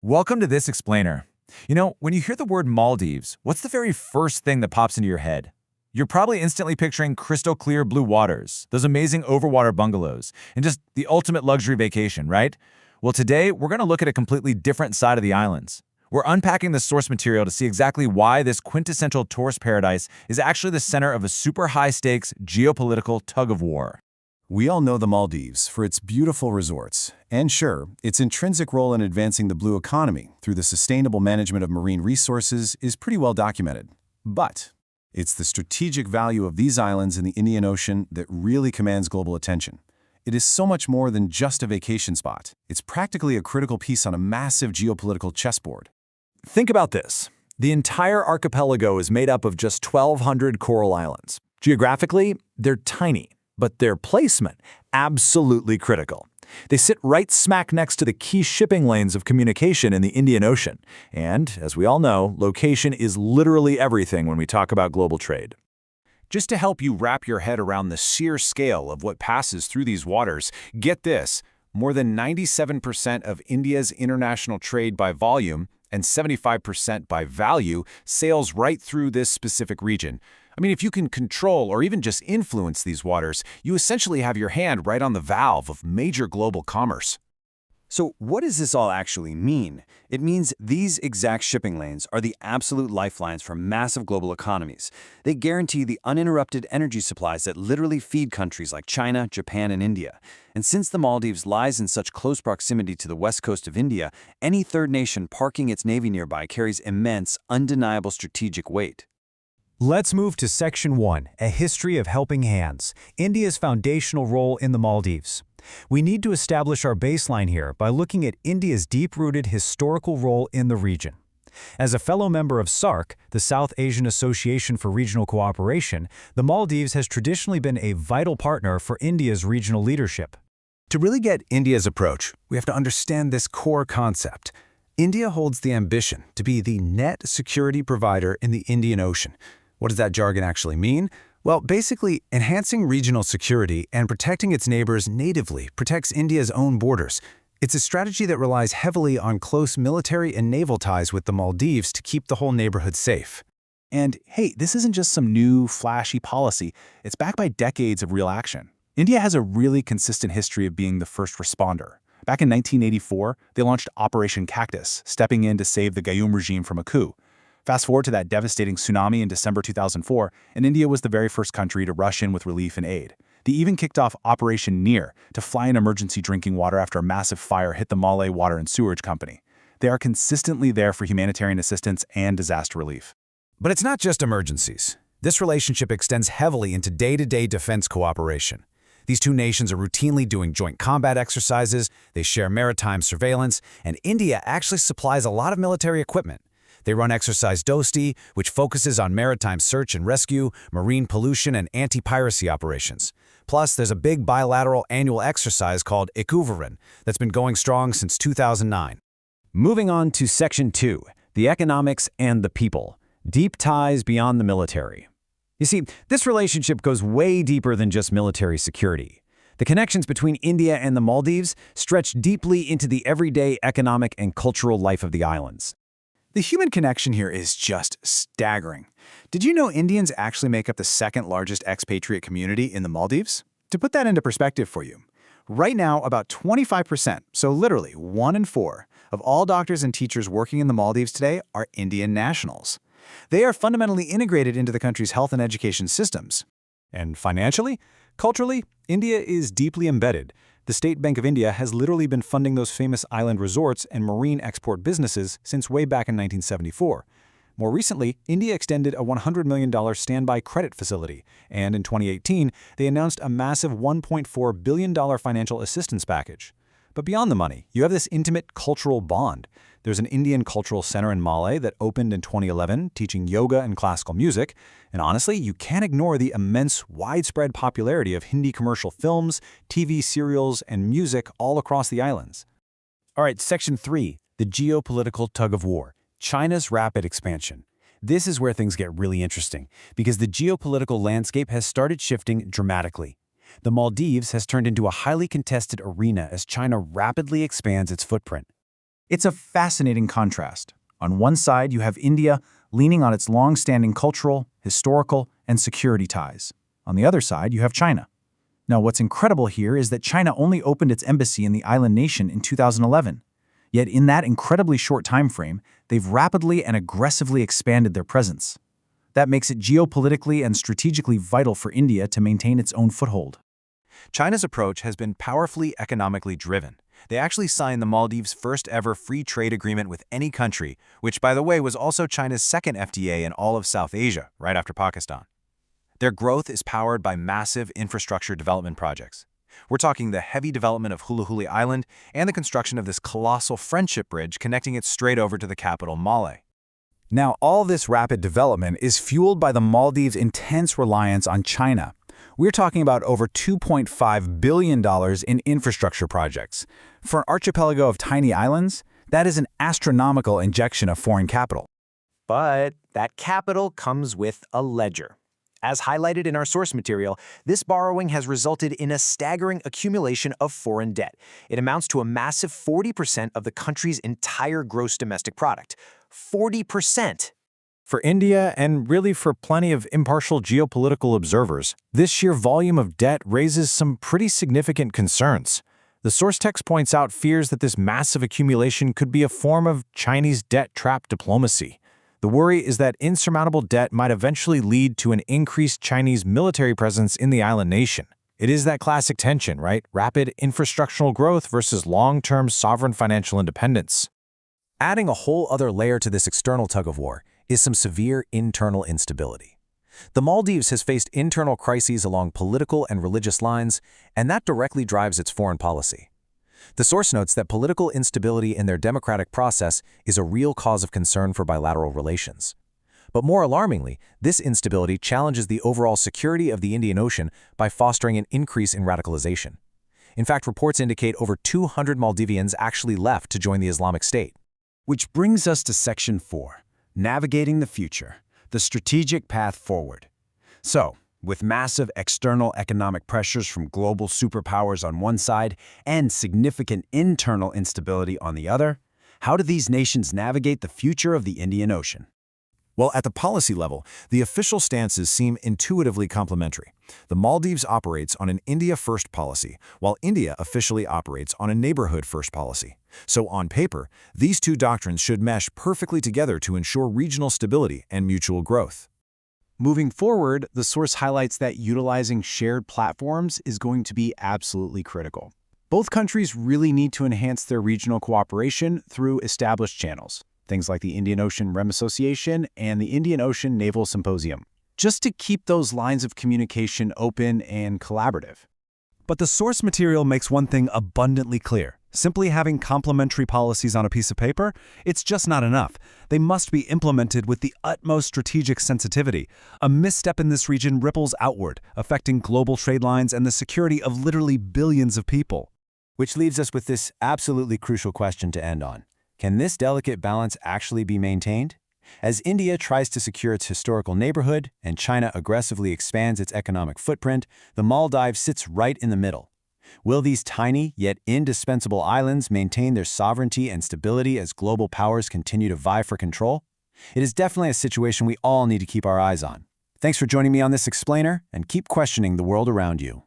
Welcome to this explainer. When you hear the word Maldives, what's the very first thing that pops into your head? You're probably instantly picturing crystal clear blue waters, those amazing overwater bungalows, and just the ultimate luxury vacation, right? Well, today we're going to look at a completely different side of the islands. We're unpacking the source material to see exactly why this quintessential tourist paradise is actually the center of a super high-stakes geopolitical tug-of-war. We all know the Maldives for its beautiful resorts, and sure, its intrinsic role in advancing the blue economy through the sustainable management of marine resources is pretty well documented. But it's the strategic value of these islands in the Indian Ocean that really commands global attention. It is so much more than just a vacation spot. It's practically a critical piece on a massive geopolitical chessboard. Think about this. The entire archipelago is made up of just 1,200 coral islands. Geographically, they're tiny, but their placement, absolutely critical. They sit right smack next to the key shipping lanes of communication in the Indian Ocean. And, as we all know, location is literally everything when we talk about global trade. Just to help you wrap your head around the sheer scale of what passes through these waters, get this: more than 97% of India's international trade by volume and 75% by value sails right through this specific region. I mean, if you can control or even just influence these waters, you essentially have your hand right on the valve of major global commerce. So what does this all actually mean? It means these exact shipping lanes are the absolute lifelines for massive global economies. They guarantee the uninterrupted energy supplies that literally feed countries like China, Japan, and India. And since the Maldives lies in such close proximity to the west coast of India, any third nation parking its navy nearby carries immense, undeniable strategic weight. Let's move to Section 1, A History of Helping Hands, India's foundational role in the Maldives. We need to establish our baseline here by looking at India's deep-rooted historical role in the region. As a fellow member of SAARC, the South Asian Association for Regional Cooperation, the Maldives has traditionally been a vital partner for India's regional leadership. To really get India's approach, we have to understand this core concept. India holds the ambition to be the net security provider in the Indian Ocean. What does that jargon actually mean? Well, basically, enhancing regional security and protecting its neighbors natively protects India's own borders. It's a strategy that relies heavily on close military and naval ties with the Maldives to keep the whole neighborhood safe. And hey, this isn't just some new, flashy policy. It's backed by decades of real action. India has a really consistent history of being the first responder. Back in 1984, they launched Operation Cactus, stepping in to save the Gayoom regime from a coup. Fast forward to that devastating tsunami in December 2004, and India was the very first country to rush in with relief and aid. They even kicked off Operation Near to fly in emergency drinking water after a massive fire hit the Malay Water and Sewerage Company. They are consistently there for humanitarian assistance and disaster relief. But it's not just emergencies. This relationship extends heavily into day-to-day defense cooperation. These two nations are routinely doing joint combat exercises, they share maritime surveillance, and India actually supplies a lot of military equipment. They run Exercise Dosti, which focuses on maritime search and rescue, marine pollution, and anti-piracy operations. Plus, there's a big bilateral annual exercise called Ekuvaran that's been going strong since 2009. Moving on to Section 2, The Economics and the People, Deep Ties Beyond the Military. You see, this relationship goes way deeper than just military security. The connections between India and the Maldives stretch deeply into the everyday economic and cultural life of the islands. The human connection here is just staggering. Did you know Indians actually make up the second largest expatriate community in the Maldives? To put that into perspective for you, right now about 25%, so literally 1 in 4, of all doctors and teachers working in the Maldives today are Indian nationals. They are fundamentally integrated into the country's health and education systems. And financially, culturally, India is deeply embedded. The State Bank of India has literally been funding those famous island resorts and marine export businesses since way back in 1974. More recently, India extended a $100 million standby credit facility, and in 2018, they announced a massive $1.4 billion financial assistance package. But beyond the money, you have this intimate cultural bond. There's an Indian cultural center in Malé that opened in 2011, teaching yoga and classical music. And honestly, you can't ignore the immense, widespread popularity of Hindi commercial films, TV serials, and music all across the islands. All right, Section 3, The Geopolitical Tug-of-War, China's Rapid Expansion. This is where things get really interesting, because the geopolitical landscape has started shifting dramatically. The Maldives has turned into a highly contested arena as China rapidly expands its footprint. It's a fascinating contrast. On one side, you have India leaning on its long-standing cultural, historical, and security ties. On the other side, you have China. Now, what's incredible here is that China only opened its embassy in the island nation in 2011. Yet in that incredibly short time frame, they've rapidly and aggressively expanded their presence. That makes it geopolitically and strategically vital for India to maintain its own foothold. China's approach has been powerfully economically driven. They actually signed the Maldives' first ever free trade agreement with any country, which, by the way, was also China's second FTA in all of South Asia, right after Pakistan. Their growth is powered by massive infrastructure development projects. We're talking the heavy development of Hulu Huli Island and the construction of this colossal friendship bridge connecting it straight over to the capital, Male. Now, all this rapid development is fueled by the Maldives' intense reliance on China. We're talking about over $2.5 billion in infrastructure projects. For an archipelago of tiny islands, that is an astronomical injection of foreign capital. But that capital comes with a ledger. As highlighted in our source material, this borrowing has resulted in a staggering accumulation of foreign debt. It amounts to a massive 40% of the country's entire gross domestic product. 40%! For India, and really for plenty of impartial geopolitical observers, this sheer volume of debt raises some pretty significant concerns. The source text points out fears that this massive accumulation could be a form of Chinese debt trap diplomacy. The worry is that insurmountable debt might eventually lead to an increased Chinese military presence in the island nation. It is that classic tension, right? Rapid infrastructural growth versus long-term sovereign financial independence. Adding a whole other layer to this external tug-of-war is some severe internal instability. The Maldives has faced internal crises along political and religious lines, and that directly drives its foreign policy. The source notes that political instability in their democratic process is a real cause of concern for bilateral relations. But more alarmingly, this instability challenges the overall security of the Indian Ocean by fostering an increase in radicalization. In fact, reports indicate over 200 Maldivians actually left to join the Islamic State. Which brings us to Section 4, Navigating the Future, the Strategic Path Forward. So, with massive external economic pressures from global superpowers on one side and significant internal instability on the other, how do these nations navigate the future of the Indian Ocean? Well, at the policy level, the official stances seem intuitively complementary. The Maldives operates on an India First policy, while India officially operates on a Neighborhood First policy. So on paper, these two doctrines should mesh perfectly together to ensure regional stability and mutual growth. Moving forward, the source highlights that utilizing shared platforms is going to be absolutely critical. Both countries really need to enhance their regional cooperation through established channels, things like the Indian Ocean Rem Association and the Indian Ocean Naval Symposium, just to keep those lines of communication open and collaborative. But the source material makes one thing abundantly clear. Simply having complementary policies on a piece of paper, it's just not enough. They must be implemented with the utmost strategic sensitivity. A misstep in this region ripples outward, affecting global trade lines and the security of literally billions of people. Which leaves us with this absolutely crucial question to end on. Can this delicate balance actually be maintained? As India tries to secure its historical neighborhood and China aggressively expands its economic footprint, the Maldives sits right in the middle. Will these tiny yet indispensable islands maintain their sovereignty and stability as global powers continue to vie for control? It is definitely a situation we all need to keep our eyes on. Thanks for joining me on this explainer, and keep questioning the world around you.